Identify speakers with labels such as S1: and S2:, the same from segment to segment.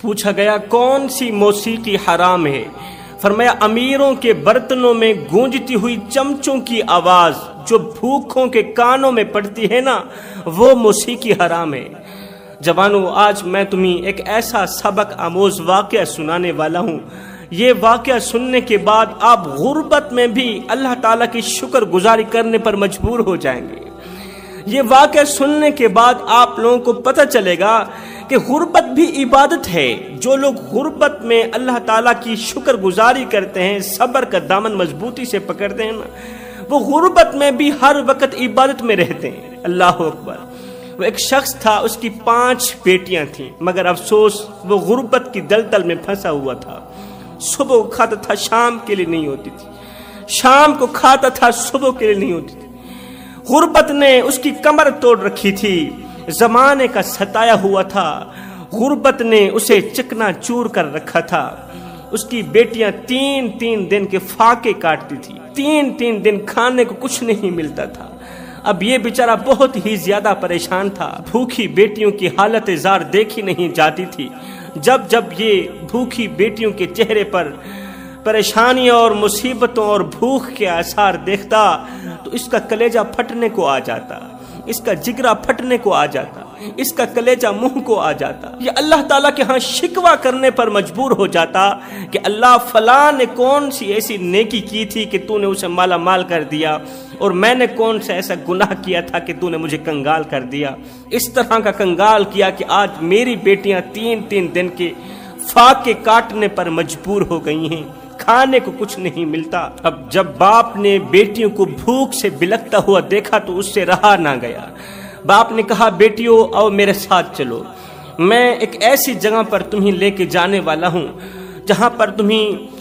S1: پوچھا گیا کون سی موسیقی حرام ہے؟ فرمایا امیروں کے برتنوں میں گونجتی ہوئی چمچوں کی آواز جو بھوکھوں کے کانوں میں پڑتی ہے نا، وہ موسیقی حرام ہے۔ جوانوں، آج میں تمہیں ایک ایسا سبق آموز واقعہ سنانے والا ہوں، یہ واقعہ سننے کے بعد آپ غربت میں بھی اللہ تعالیٰ کی شکر گزاری کرنے پر مجبور ہو جائیں گے۔ یہ واقعہ سننے کے بعد آپ لوگوں کو پتہ چلے گا کہ غربت بھی عبادت ہے۔ جو لوگ غربت میں اللہ تعالیٰ کی شکر گزاری کرتے ہیں، صبر کا دامن مضبوطی سے پکڑتے ہیں نا، وہ غربت میں بھی ہر وقت عبادت میں رہتے ہیں۔ اللہ اکبر۔ وہ ایک شخص تھا، اس کی 5 بیٹیاں تھیں، مگر افسوس وہ غربت کی دلدل میں پھنسا ہوا تھا۔ صبح کو کھاتا تھا، شام کے لیے نہیں ہوتی تھی، شام کو کھاتا تھا، صبح کے لیے نہیں ہوتی تھی۔ غربت نے اس کی کمر توڑ رکھی تھی، زمانے کا ستایا ہوا تھا، غربت نے اسے چکنا چور کر رکھا تھا۔ اس کی بیٹیاں 3 دن کے فاقے کاٹتی تھی، 3 دن کھانے کو کچھ نہیں ملتا تھا۔ اب یہ بیچارہ بہت ہی زیادہ پریشان تھا، بھوکی بیٹیوں کی حالت زار دیکھی نہیں جاتی تھی۔ جب یہ بھوکی بیٹیوں کے چہرے پر پریشانیوں اور مصیبتوں اور بھوک کے آثار دیکھتا تو اس کا کلیجہ پھٹنے کو آ جاتا، اس کا جگرہ پھٹنے کو آ جاتا، اس کا کلیجہ منہ کو آ جاتا۔ یہ اللہ تعالیٰ کے ہاں شکوہ کرنے پر مجبور ہو جاتا کہ اللہ فلاں نے کون سی ایسی نیکی کی تھی کہ تو نے اسے مالا مال کر دیا، اور میں نے کون سا ایسا گناہ کیا تھا کہ تو نے مجھے کنگال کر دیا۔ اس طرح کا کنگال کیا کہ آج میری بیٹیاں 3 دن کے فاقے کاٹنے پر مجبور ہو گئی ہیں، کھانے کو کچھ نہیں ملتا۔ اب جب باپ نے بیٹیوں کو بھوک سے بلکتا ہوا دیکھا تو اس سے رہا نہ گیا۔ باپ نے کہا بیٹیوں آؤ میرے ساتھ چلو، میں ایک ایسی جگہ پر تمہیں لے کے جانے والا ہوں جہاں پر تمہیں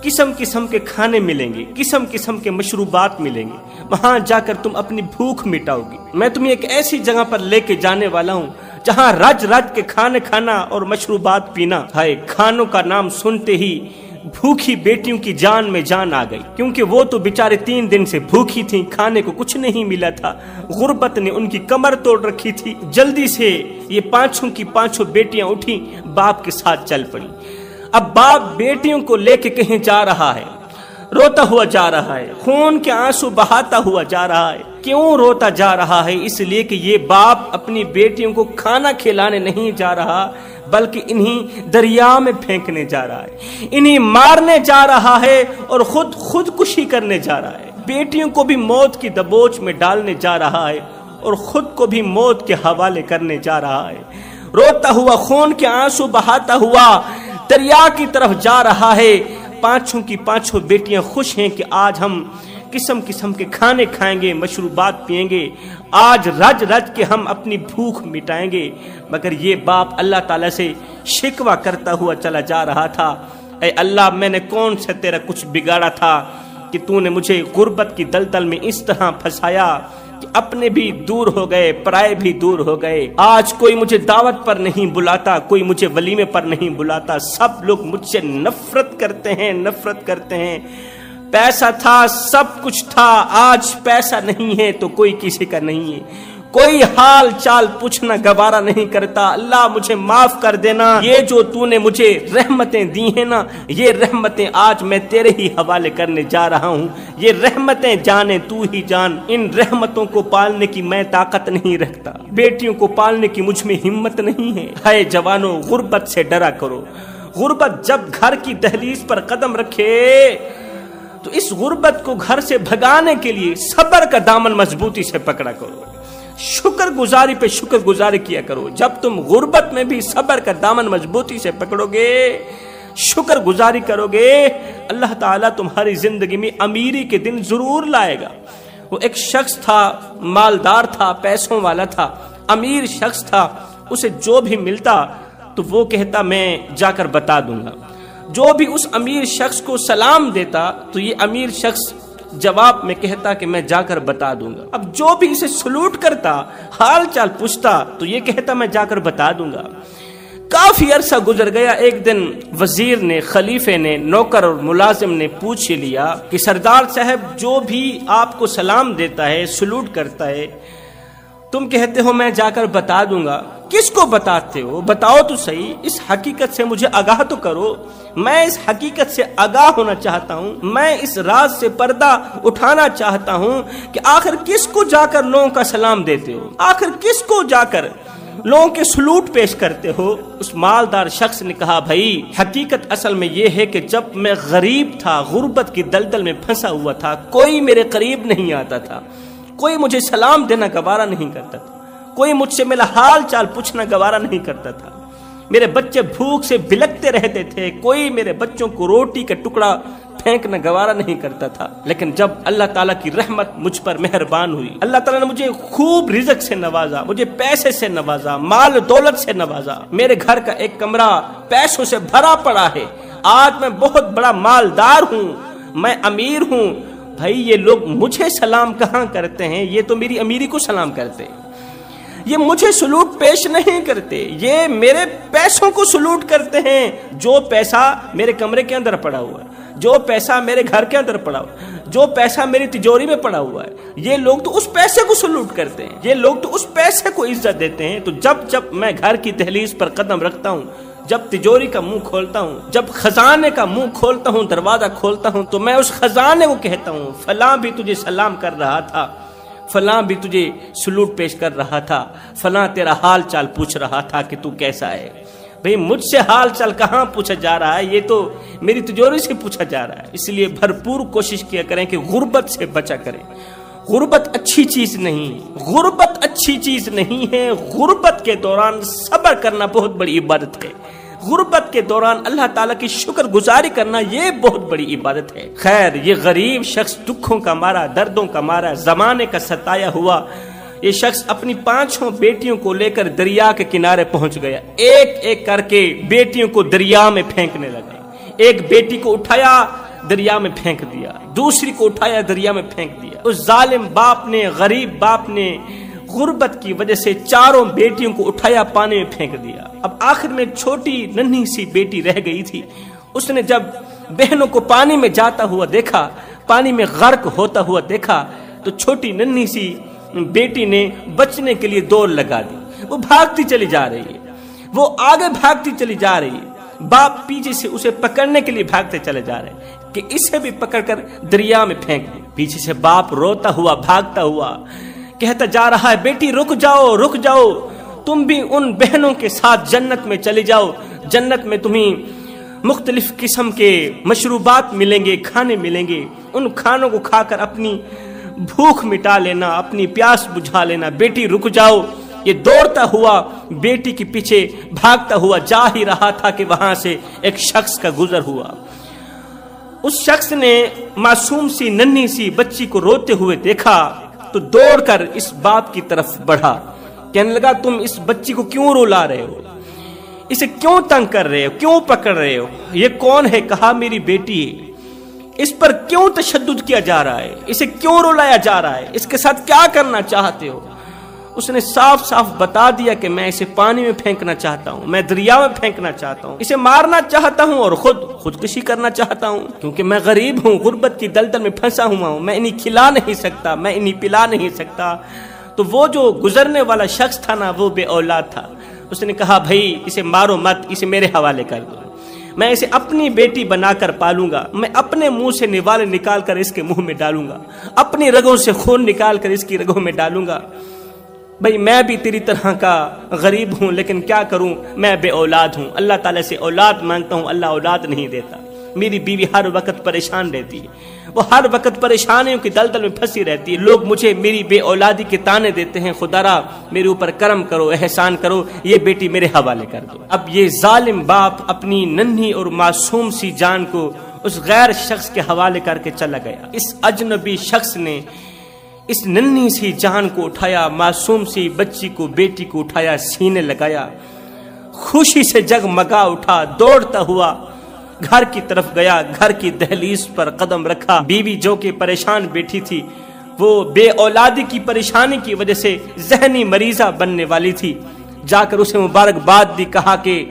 S1: قسم کے کھانے ملیں گے، قسم کے مشروبات ملیں گے، وہاں جا کر تم اپنی بھوک مٹاؤ گی۔ میں تمہیں ایک ایسی جگہ پر لے کے جانے والا ہوں جہاں رج کے کھانے کھانا اور مشروبات پینا۔ ہائے، کھانوں کا نام سنتے ہی بھوکی بیٹیوں کی جان میں جان آ گئی، کیونکہ وہ تو بیچارے 3 دن سے بھوکی تھیں، کھانے کو کچھ نہیں ملا تھا، غربت نے ان کی کمر توڑ رکھی تھی۔ جلدی سے یہ 5 کی 5 بیٹیاں اٹھی، باپ کے ساتھ چل پڑی۔ اب باپ بیٹیوں کو لے کے کہیں جا رہا ہے، روتا ہوا جا رہا ہے، خون کے آنسو بہاتا ہوا جا رہا ہے۔ کیوں روتا جا رہا ہے؟ اس لیے کہ یہ باپ اپنی بیٹیوں کو کھانا کھلانے نہیں جا رہا، بلکہ انہیں دریا میں پھینکنے جا رہا ہے، انہیں مارنے جا رہا ہے اور خودکشی کرنے جا رہا ہے۔ بیٹیوں کو بھی موت کی دبوچ میں ڈالنے جا رہا ہے اور خود کو بھی موت کے حوالے کرنے جا رہا ہے۔ روتا ہوا، خون کے آنسو بہاتا ہوا دریا کی طرف جا رہا ہے۔ 5 کی 5 بیٹیاں خوش ہیں کہ آج ہم قسم کے کھانے کھائیں گے، مشروبات پئیں گے، آج رج کے ہم اپنی بھوک مٹائیں گے۔ مگر یہ باپ اللہ تعالیٰ سے شکوہ کرتا ہوا چلا جا رہا تھا، اے اللہ میں نے کون سا تیرا کچھ بگاڑا تھا کہ تو نے مجھے غربت کی دلدل میں اس طرح پھنسایا کہ اپنے بھی دور ہو گئے، پرائے بھی دور ہو گئے۔ آج کوئی مجھے دعوت پر نہیں بلاتا، کوئی مجھے ولیمے پر نہیں بلاتا، سب لوگ مجھ سے نفرت کرتے ہیں۔ پیسہ تھا، سب کچھ تھا، آج پیسہ نہیں ہے تو کوئی کسی کا نہیں ہے، کوئی حال چال پوچھنا گوارا نہیں کرتا۔ اللہ مجھے معاف کر دینا، یہ جو تو نے مجھے رحمتیں دی ہیں نا، یہ رحمتیں آج میں تیرے ہی حوالے کرنے جا رہا ہوں۔ یہ رحمتیں جانے تو ہی جان، ان رحمتوں کو پالنے کی میں طاقت نہیں رکھتا، بیٹیوں کو پالنے کی مجھ میں ہمت نہیں ہے۔ ہائے جوانوں، غربت سے ڈرا کرو۔ غربت جب گھر کی دہلیز پر قدم رکھے تو اس غربت کو گھر سے بھگانے کے لیے صبر کا دامن مضبوطی سے پکڑا کرو، شکر گزاری پہ شکر گزاری کیا کرو۔ جب تم غربت میں بھی صبر کا دامن مضبوطی سے پکڑو گے، شکر گزاری کرو گے، اللہ تعالیٰ تمہاری زندگی میں امیری کے دن ضرور لائے گا۔ وہ ایک شخص تھا، مالدار تھا، پیسوں والا تھا، امیر شخص تھا، اسے جو بھی ملتا تو وہ کہتا میں جا کر بتا دوں گا۔ جو بھی اس امیر شخص کو سلام دیتا تو یہ امیر شخص جواب میں کہتا کہ میں جا کر بتا دوں گا۔ اب جو بھی اسے سلوٹ کرتا، حال چال پوچھتا تو یہ کہتا میں جا کر بتا دوں گا۔ کافی عرصہ گزر گیا۔ ایک دن وزیر نے، خلیفے نے، نوکر اور ملازم نے پوچھ لیا کہ سردار صاحب جو بھی آپ کو سلام دیتا ہے، سلوٹ کرتا ہے، تم کہتے ہو میں جا کر بتا دوں گا، کس کو بتاتے ہو؟ بتاؤ تو صحیح، اس حقیقت سے مجھے آگاہ تو کرو۔ میں اس حقیقت سے آگاہ ہونا چاہتا ہوں، میں اس راز سے پردہ اٹھانا چاہتا ہوں کہ آخر کس کو جا کر لوگوں کا سلام دیتے ہو، آخر کس کو جا کر لوگوں کے سلوٹ پیش کرتے ہو۔ اس مالدار شخص نے کہا بھائی حقیقت اصل میں یہ ہے کہ جب میں غریب تھا، غربت کی دلدل میں پھنسا ہوا تھا، کوئی میرے قریب نہیں آتا تھا، کوئی مجھے سلام دینا گوارا نہیں کرتا تھا، کوئی مجھ سے میرا حال چال پوچھنا گوارا نہیں کرتا تھا، میرے بچے بھوک سے بلکتے رہتے تھے، کوئی میرے بچوں کو روٹی کا ٹکڑا پھینکنا گوارا نہیں کرتا تھا۔ لیکن جب اللہ تعالیٰ کی رحمت مجھ پر مہربان ہوئی، اللہ تعالیٰ نے مجھے خوب رزق سے نوازا، مجھے پیسے سے نوازا، مال دولت سے نوازا، میرے گھر کا ایک کمرہ پیسوں سے بھرا پڑا ہے، آج میں بہت بڑا مالدار ہوں، میں امیر ہوں۔ بھائی یہ لوگ مجھے سلام کہاں کرتے ہیں، یہ تو میری امیری کو سلام کرتے ہیں، یہ مجھے سلوٹ پیش نہیں کرتے، یہ میرے پیسوں کو سلوٹ کرتے ہیں، جو پیسہ میرے کمرے کے اندر پڑا ہوا ہے، جو پیسہ میرے گھر کے اندر پڑا ہوا ہے، جو پیسہ میری تجوری میں پڑا ہوا ہے، یہ لوگ تو اس پیسے کو سلوٹ کرتے ہیں، یہ لوگ تو اس پیسے کو عزت دیتے ہیں۔ تو جب میں گھر کی دہلیز پر قدم رکھتا ہوں، جب تجوری کا منہ کھولتا ہوں، جب خزانے کا منہ کھولتا ہوں، دروازہ کھولتا ہوں، تو میں اس خزانے کو کہتا ہوں فلاں بھی تجھے سلام کر رہا تھا، فلاں بھی تجھے سلوٹ پیش کر رہا تھا، فلاں تیرا حال چال پوچھ رہا تھا کہ تو کیسا ہے۔ بھئی مجھ سے حال چال کہاں پوچھا جا رہا ہے، یہ تو میری تجوری سے پوچھا جا رہا ہے۔ اس لیے بھرپور کوشش کیا کریں کہ غربت سے بچا کریں۔ غربت اچھی چیز نہیں، غربت اچھی چیز نہیں ہے، غربت کے دوران صبر کرنا بہت بڑی عبادت ہے، غربت کے دوران اللہ تعالیٰ کی شکر گزاری کرنا یہ بہت بڑی عبادت ہے۔ خیر یہ غریب شخص دکھوں کا مارا، دردوں کا مارا، زمانے کا ستایا ہوا یہ شخص اپنی 5 بیٹیوں کو لے کر دریا کے کنارے پہنچ گیا، ایک ایک کر کے بیٹیوں کو دریا میں پھینکنے لگا۔ ایک بیٹی کو اٹھایا دریا میں پھینک دیا، دوسری کو اٹھایا دریا میں پھینک دیا۔ اس ظالم باپ نے، غریب باپ نے غربت کی وجہ سے 4 بیٹیوں کو اٹھایا پانی میں پھینک دیا۔ اب آخر میں چھوٹی ننھی سی بیٹی رہ گئی تھی، اس نے جب بہنوں کو پانی میں جاتا ہوا دیکھا، پانی میں غرق ہوتا ہوا دیکھا، تو چھوٹی ننھی سی بیٹی نے بچنے کے لیے دوڑ لگا دی، وہ بھاگتی چلی جا رہی ہے، وہ آگے بھاگتی چلی جا رہی ہے، باپ پیچھے سے اسے پکڑنے کے لیے بھاگتے چلے جا رہے ہیں کہ اسے بھی پکڑ کر دریا میں پھینک دے۔ پیچھے سے باپ روتا ہوا بھاگتا ہوا کہتا جا رہا ہے بیٹی رک جاؤ رک جاؤ، تم بھی ان بہنوں کے ساتھ جنت میں چلی جاؤ، جنت میں تمہیں مختلف قسم کے مشروبات ملیں گے، کھانے ملیں گے، ان کھانوں کو کھا کر اپنی بھوک مٹا لینا، اپنی پیاس بجھا لینا، بیٹی رک جاؤ۔ یہ دوڑتا ہوا بیٹی کے پیچھے بھاگتا ہوا جا ہی رہا تھا کہ وہاں سے ایک شخص کا گزر ہوا۔ اس شخص نے معصوم سی ننھی سی بچی کو روتے ہوئے دیکھا تو دوڑ کر اس باپ کی طرف بڑھا، کہنے لگا تم اس بچی کو کیوں رلا رہے ہو، اسے کیوں تنگ کر رہے ہو، کیوں پکڑ رہے ہو، یہ کون ہے؟ کہا میری بیٹی ہے، اس پر کیوں تشدد کیا جا رہا ہے، اسے کیوں رلایا جا رہا ہے، اس کے ساتھ کیا کرنا چاہتے ہو؟ اس نے صاف صاف بتا دیا کہ میں اسے پانی میں پھینکنا چاہتا ہوں، میں دریا میں پھینکنا چاہتا ہوں، اسے مارنا چاہتا ہوں اور خودکشی کرنا چاہتا ہوں، کیونکہ میں غریب ہوں، غربت کی دلدل میں پھنسا ہوا ہوں، میں انہیں کھلا نہیں سکتا، میں انہیں پلا نہیں سکتا۔ تو وہ جو گزرنے والا شخص تھا نا، وہ بے اولاد تھا، اس نے کہا بھائی اسے مارو مت، اسے میرے حوالے کر دو، میں اسے اپنی بیٹی بنا کر پالوں گا، میں اپنے منہ سے نوالے نکال کر اس کے منہ میں ڈالوں گا، اپنی رگوں سے خون نکال کر اس کی رگوں میں ڈالوں گا۔ بھئی میں بھی تیری طرح کا غریب ہوں، لیکن کیا کروں، میں بے اولاد ہوں، اللہ تعالیٰ سے اولاد مانگتا ہوں، اللہ اولاد نہیں دیتا، میری بیوی ہر وقت پریشان رہتی ہے، وہ ہر وقت پریشانیوں کی دلدل میں پھنسی رہتی ہے، لوگ مجھے میری بے اولادی کے تانے دیتے ہیں، خدا را میرے اوپر کرم کرو، احسان کرو، یہ بیٹی میرے حوالے کر دو۔ اب یہ ظالم باپ اپنی ننھی اور معصوم سی جان کو اس غیر شخص کے حوالے کر کے چلا گیا۔ اس اجنبی شخص نے اس ننھی سی جان کو اٹھایا، معصوم سی بچی کو، بیٹی کو اٹھایا، سینے لگایا، خوشی سے جگمگا اٹھا، دوڑتا ہوا گھر کی طرف گیا، گھر کی دہلیز پر قدم رکھا۔ بیوی جو کہ پریشان بیٹھی تھی، وہ بے اولادی کی پریشانی کی وجہ سے ذہنی مریضہ بننے والی تھی، جا کر اسے مبارکباد دی، کہا کہ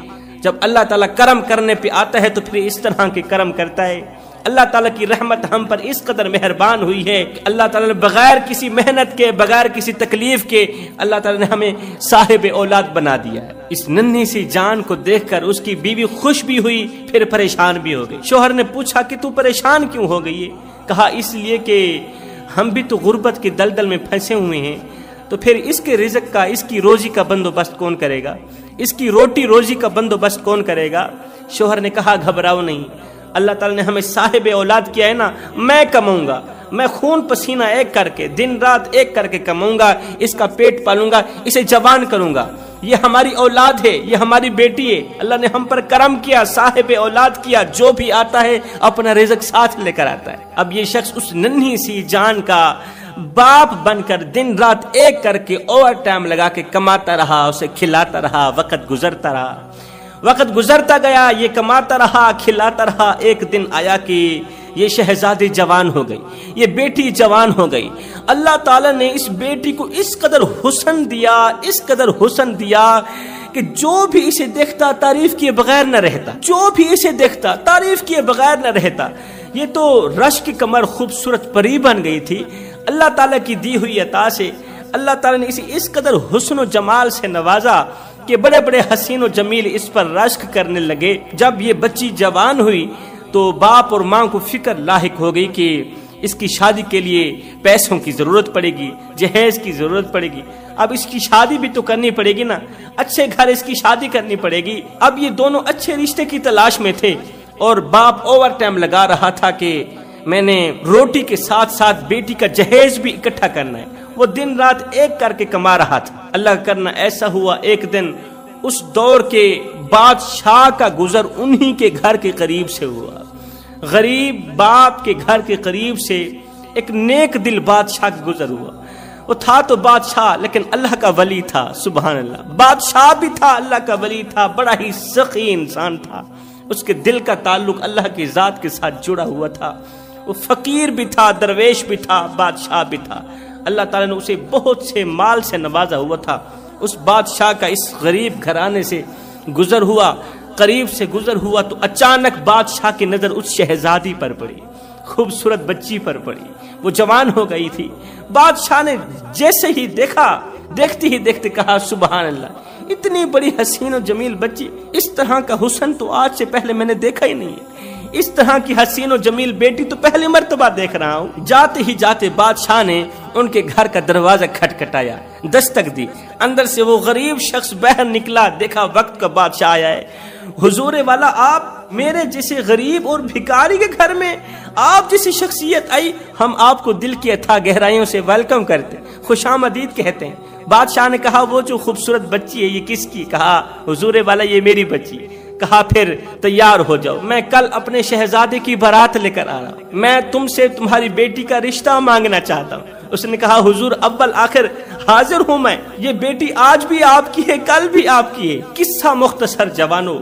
S1: جب اللہ تعالیٰ کرم کرنے پہ آتا ہے تو پھر اس طرح کے کرم کرتا ہے، اللہ تعالیٰ کی رحمت ہم پر اس قدر مہربان ہوئی ہے کہ اللہ تعالیٰ نے بغیر کسی محنت کے، بغیر کسی تکلیف کے، اللہ تعالیٰ نے ہمیں صاحب اولاد بنا دیا ہے۔ اس ننھی سی جان کو دیکھ کر اس کی بیوی خوش بھی ہوئی، پھر پریشان بھی ہو گئی۔ شوہر نے پوچھا کہ تو پریشان کیوں ہو گئی ہے؟ کہا اس لیے کہ ہم بھی تو غربت کی دلدل میں پھنسے ہوئے ہیں، تو پھر اس کے رزق کا، اس کی روزی کا بندوبست کون کرے گا؟ اس کی روٹی روزی کا بندوبست کون کرے گا؟ شوہر نے کہا گھبراؤ نہیں، اللہ تعالیٰ نے ہمیں صاحب اولاد کیا ہے نا، میں کماؤں گا، میں خون پسینہ ایک کر کے، دن رات ایک کر کے کماؤں گا، اس کا پیٹ پالوں گا، اسے جوان کروں گا، یہ ہماری اولاد ہے، یہ ہماری بیٹی ہے، اللہ نے ہم پر کرم کیا، صاحب اولاد کیا، جو بھی آتا ہے اپنا رزق ساتھ لے کر آتا ہے۔ اب یہ شخص اس ننھی سی جان کا باپ بن کر دن رات ایک کر کے اوور ٹائم لگا کے کماتا رہا، اسے کھلاتا رہا، وقت گزرتا رہا، وقت گزرتا گیا، یہ کماتا رہا، کھلاتا رہا۔ ایک دن آیا کہ یہ شہزادی جوان ہو گئی، یہ بیٹی جوان ہو گئی۔ اللہ تعالیٰ نے اس بیٹی کو اس قدر حسن دیا، اس قدر حسن دیا کہ جو بھی اسے دیکھتا تعریف کیے بغیر نہ رہتا، جو بھی اسے دیکھتا تعریف کیے بغیر نہ رہتا۔ یہ تو رش کی کمر خوبصورت پری بن گئی تھی۔ اللہ تعالیٰ کی دی ہوئی عطا سے اللہ تعالیٰ نے اسے اس قدر حسن و جمال سے نوازا کہ بڑے بڑے حسین و جمیل اس پر رشک کرنے لگے۔ جب یہ بچی جوان ہوئی تو باپ اور ماں کو فکر لاحق ہو گئی کہ اس کی شادی کے لیے پیسوں کی ضرورت پڑے گی، جہیز کی ضرورت پڑے گی۔ اب اس کی شادی بھی تو کرنی پڑے گی نا، اچھے گھر اس کی شادی کرنی پڑے گی۔ اب یہ دونوں اچھے رشتے کی تلاش میں تھے اور باپ اوور ٹائم لگا رہا تھا کہ میں نے روٹی کے ساتھ ساتھ بیٹی کا جہیز بھی اکٹھا کرنا ہے۔ وہ دن رات ایک کر کے کما رہا تھا۔ اللہ کا کرنا ایسا ہوا، ایک دن اس دور کے بادشاہ کا گزر انہی کے گھر کے قریب سے ہوا۔ غریب باپ کے گھر کے قریب سے ایک نیک دل بادشاہ کا گزر ہوا۔ وہ تھا تو بادشاہ لیکن اللہ کا ولی تھا، سبحان اللہ۔ بادشاہ بھی تھا، اللہ کا ولی تھا، بڑا ہی سخی انسان تھا۔ اس کے دل کا تعلق اللہ کی ذات کے ساتھ جڑا ہوا تھا۔ وہ فقیر بھی تھا، درویش بھی تھا، بادشاہ بھی تھا۔ اللہ تعالیٰ نے اسے بہت سے مال سے نوازا ہوا تھا۔ اس بادشاہ کا اس غریب گھرانے سے گزر ہوا، قریب سے گزر ہوا تو اچانک بادشاہ کی نظر اس شہزادی پر پڑی، خوبصورت بچی پر پڑی۔ وہ جوان ہو گئی تھی۔ بادشاہ نے جیسے ہی دیکھا، دیکھتے ہی دیکھتے کہا سبحان اللہ، اتنی بڑی حسین و جمیل بچی، اس طرح کا حسن تو آج سے پہلے میں نے دیکھا ہی نہیں ہے، اس طرح کی حسین و جمیل بیٹی تو پہلی مرتبہ دیکھ رہا ہوں۔ جاتے ہی جاتے بادشاہ نے ان کے گھر کا دروازہ کھٹکھٹایا، دستک دی۔ اندر سے وہ غریب شخص باہر نکلا، دیکھا وقت کا بادشاہ آیا ہے۔ حضور والا، آپ میرے جیسے غریب اور بھکاری کے گھر میں آپ جیسی شخصیت آئی، ہم آپ کو دل کی اتھا گہرائیوں سے ویلکم کرتے، خوش آمدید کہتے ہیں۔ بادشاہ نے کہا وہ جو خوبصورت بچی ہے یہ کس کی؟ کہا حضور والا یہ میری بچی۔ کہا پھر تیار ہو جاؤ، میں کل اپنے شہزادے کی بارات لے کر آ رہا ہوں، میں تم سے تمہاری بیٹی کا رشتہ مانگنا چاہتا ہوں۔ اس نے کہا حضور اول آخر حاضر ہوں میں، یہ بیٹی آج بھی آپ کی ہے، کل بھی آپ کی ہے۔ قصہ مختصر جوانو،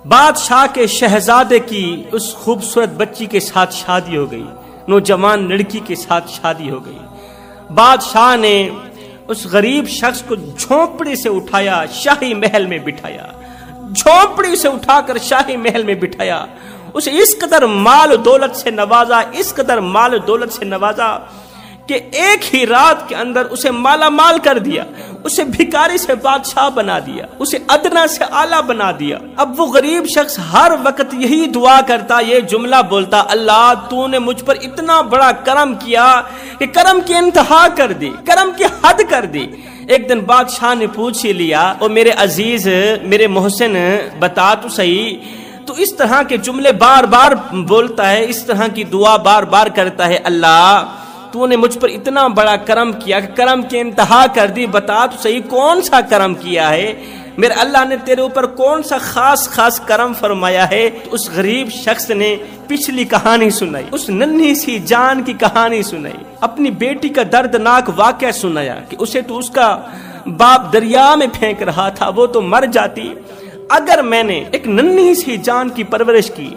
S1: بادشاہ کے شہزادے کی اس خوبصورت بچی کے ساتھ شادی ہو گئی، نوجوان لڑکی کے ساتھ شادی ہو گئی۔ بادشاہ نے اس غریب شخص کو جھونپڑی سے اٹھایا، شاہی محل میں بٹھایا، جھونپڑی سے اٹھا کر شاہی محل میں بٹھایا۔ اسے اس قدر مال و دولت سے نوازا، اس قدر مال و دولت سے نوازا کہ ایک ہی رات کے اندر اسے مالا مال کر دیا، اسے بھکاری سے بادشاہ بنا دیا، اسے ادنا سے اعلیٰ بنا دیا۔ اب وہ غریب شخص ہر وقت یہی دعا کرتا، یہ جملہ بولتا، اللہ تو نے مجھ پر اتنا بڑا کرم کیا کہ کرم کی انتہا کر دی، کرم کی حد کر دی۔ ایک دن بادشاہ نے پوچھ ہی لیا، او میرے عزیز، میرے محسن، بتا تو صحیح، تو اس طرح کے جملے بار بار بولتا ہے، اس طرح کی دعا بار بار کرتا ہے، اللہ تو نے مجھ پر اتنا بڑا کرم کیا کہ کرم کی انتہا کر دی، بتا تو صحیح کون سا کرم کیا ہے، میرے اللہ نے تیرے اوپر کون سا خاص کرم فرمایا ہے۔ تو اس غریب شخص نے پچھلی کہانی سنائی، اس ننھی سی جان کی کہانی سنائی، اپنی بیٹی کا دردناک واقعہ سنایا کہ اسے تو اس کا باپ دریا میں پھینک رہا تھا، وہ تو مر جاتی اگر میں نے ایک ننھی سی جان کی پرورش کی،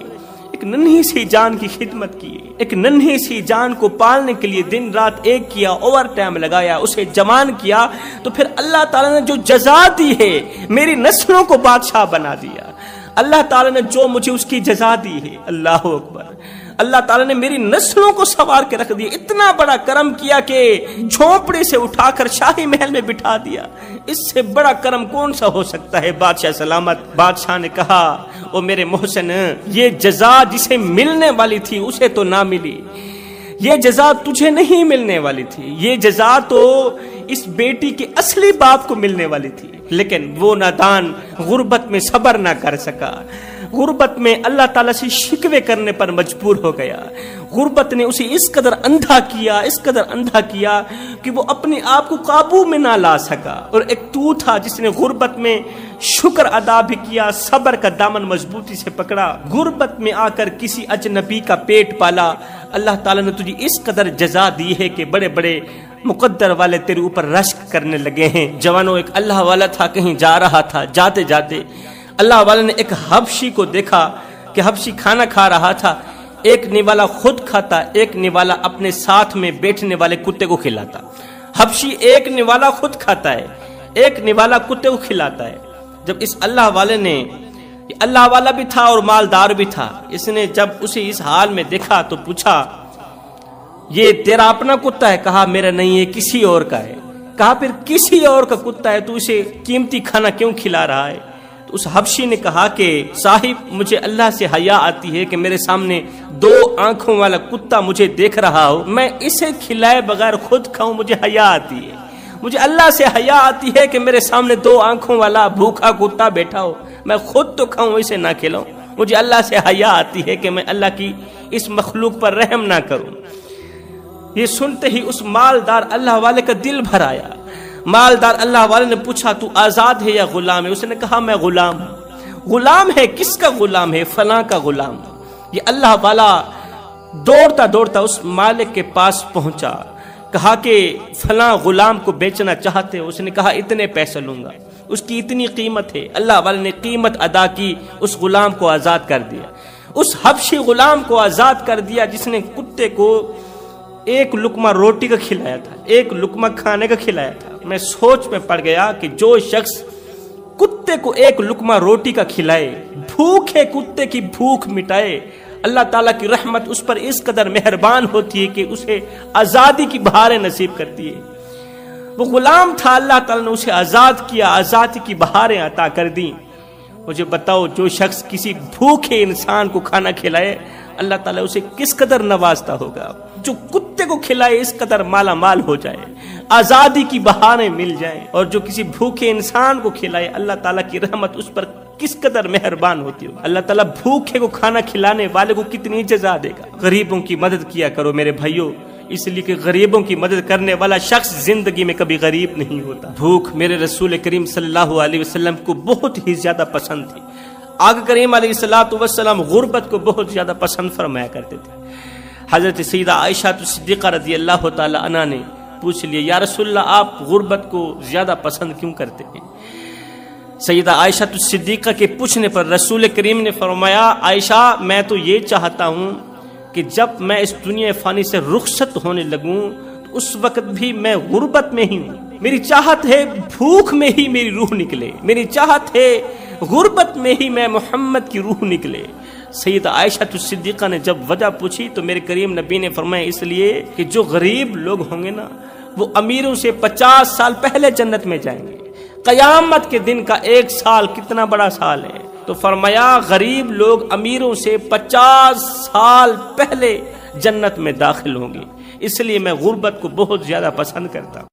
S1: ایک ننھی سی جان کی خدمت کی، ایک ننھی سی جان کو پالنے کے لیے دن رات ایک کیا، اوور ٹائم لگایا، اسے جوان کیا، تو پھر اللہ تعالیٰ نے جو جزا دی ہے، میری نسلوں کو بادشاہ بنا دیا۔ اللہ تعالیٰ نے جو مجھے اس کی جزا دی ہے، اللہ اکبر، اللہ تعالیٰ نے میری نسلوں کو سنوار کے رکھ دیا، اتنا بڑا کرم کیا کہ جھونپڑے سے اٹھا کر شاہی محل میں بٹھا دیا، اس سے بڑا کرم کون سا ہو سکتا ہے؟ بادشاہ سلامت بادشاہ نے کہا او میرے محسن، یہ جزا جسے ملنے والی تھی اسے تو نہ ملی، یہ جزا تجھے نہیں ملنے والی تھی، یہ جزا تو اس بیٹی کے اصلی باپ کو ملنے والی تھی، لیکن وہ نادان غربت میں صبر نہ کر سکا، غربت میں اللہ تعالیٰ سے شکوے کرنے پر مجبور ہو گیا، غربت نے اسے اس قدر اندھا کیا کہ وہ اپنے آپ کو قابو میں نہ لا سکا، اور ایک تو تھا جس نے غربت میں شکر ادا بھی کیا، صبر کا دامن مضبوطی سے پکڑا، غربت میں آ کر کسی اجنبی کا پیٹ پالا، اللہ تعالیٰ نے تجھے اس قدر جزا دی ہے کہ بڑے بڑے مقدر والے تیرے اوپر رشک کرنے لگے ہیں۔ جوانوں، ایک اللہ والا تھا، کہیں جا رہا تھا، جاتے جاتے اللہ والے نے ایک حبشی کو دیکھا کہ حبشی کھانا کھا رہا تھا، ایک نوالا خود کھاتا، ایک نوالا اپنے ساتھ میں بیٹھنے والے کتے کو کھلاتا۔ حبشی ایک نوالا خود کھاتا ہے، ایک نوالا کتے کو کھلاتا ہے۔ جب اس اللہ والے نے، اللہ والا بھی تھا اور مالدار بھی تھا، اس نے جب اسے اس حال میں دیکھا تو پوچھا یہ تیرا اپنا کتا ہے؟ کہا میرا نہیں ہے، کسی اور کا ہے۔ کہا پھر کسی اور کا کتا ہے تو اسے قیمتی کھانا کیوں کھلا رہا ہے؟ تو اس حبشی نے کہا کہ صاحب مجھے اللہ سے حیا آتی ہے کہ میرے سامنے دو آنکھوں والا کتا مجھے دیکھ رہا ہو، میں اسے کھلائے بغیر خود کھاؤں، مجھے حیا آتی ہے، مجھے اللہ سے حیا آتی ہے کہ میرے سامنے دو آنکھوں والا بھوکا کتا بیٹھا ہو، میں خود تو کھاؤں اسے نہ کھلاؤں، مجھے اللہ سے حیا آتی ہے کہ میں اللہ کی اس مخلوق پر رحم نہ کروں۔ یہ سنتے ہی اس مالدار اللہ والے کا دل بھر آیا۔ مالدار اللہ والے نے پوچھا تو آزاد ہے یا غلام ہے؟ اس نے کہا میں غلام ہوں۔ غلام ہے؟ کس کا غلام ہے؟ فلاں کا غلام۔ یہ اللہ والا دوڑتا دوڑتا اس مالک کے پاس پہنچا، کہا کہ فلاں غلام کو بیچنا چاہتے ہو؟ اس نے کہا اتنے پیسے لوں گا، اس کی اتنی قیمت ہے۔ اللہ والے نے قیمت ادا کی، اس غلام کو آزاد کر دیا، اس حبشی غلام کو آزاد کر دیا جس نے کتے کو ایک لقمہ روٹی کا کھلایا تھا، ایک لقمہ کھانے کا کھلایا تھا۔ میں سوچ میں پڑ گیا کہ جو شخص کتے کو ایک لقمہ روٹی کا کھلائے، بھوکے کتے کی بھوک مٹائے، اللہ تعالیٰ کی رحمت اس پر اس قدر مہربان ہوتی ہے کہ اسے آزادی کی بہاریں نصیب کرتی ہے۔ وہ غلام تھا، اللہ تعالیٰ نے اسے آزاد کیا، آزادی کی بہاریں عطا کر دیں۔ مجھے بتاؤ جو شخص کسی بھوکے انسان کو کھانا کھلائے اللہ تعالیٰ اسے کس قدر نوازتا ہوگا، جو کتے کو کھلائے اس قدر مالا مال ہو جائے، آزادی کی بہاریں مل جائیں، اور جو کسی بھوکے انسان کو کھلائے اللہ تعالیٰ کی رحمت اس پر کس قدر مہربان ہوتی ہو۔ اللہ تعالیٰ بھوکے کو کھانا کھلانے والے کو کتنی جزا دے گا۔ غریبوں کی مدد کیا کرو میرے بھائیوں، اس لیے کہ غریبوں کی مدد کرنے والا شخص زندگی میں کبھی غریب نہیں ہوتا۔ بھوک میرے رسول کریم صلی اللہ علیہ وسلم کو بہت ہی زیادہ پسند تھی۔ آقا کریم علیہ الصلوۃ والسلام غربت کو بہت زیادہ پسند فرمایا کرتے تھے۔ حضرت سیدہ عائشہ صدیقہ رضی اللہ تعالی عنہا نے پوچھ لیا یا رسول اللہ آپ غربت کو زیادہ پسند کیوں کرتے ہیں؟ سیدہ عائشہ صدیقہ کے پوچھنے پر رسول کریم نے فرمایا عائشہ میں تو یہ چاہتا ہوں کہ جب میں اس دنیا فانی سے رخصت ہونے لگوں تو اس وقت بھی میں غربت میں ہی ہوں۔ میری چاہت ہے بھوک میں ہی میری روح نکلے، میری چاہت ہے غربت میں ہی میں محمد کی روح نکلے۔ سیدہ عائشہ صدیقہ نے جب وجہ پوچھی تو میرے کریم نبی نے فرمایا اس لیے کہ جو غریب لوگ ہوں گے نا وہ امیروں سے 50 سال پہلے جنت میں جائیں گے۔ قیامت کے دن کا 1 سال کتنا بڑا سال ہے، تو فرمایا غریب لوگ امیروں سے 50 سال پہلے جنت میں داخل ہوں گے۔ اس لیے میں غربت کو بہت زیادہ پسند کرتا ہوں۔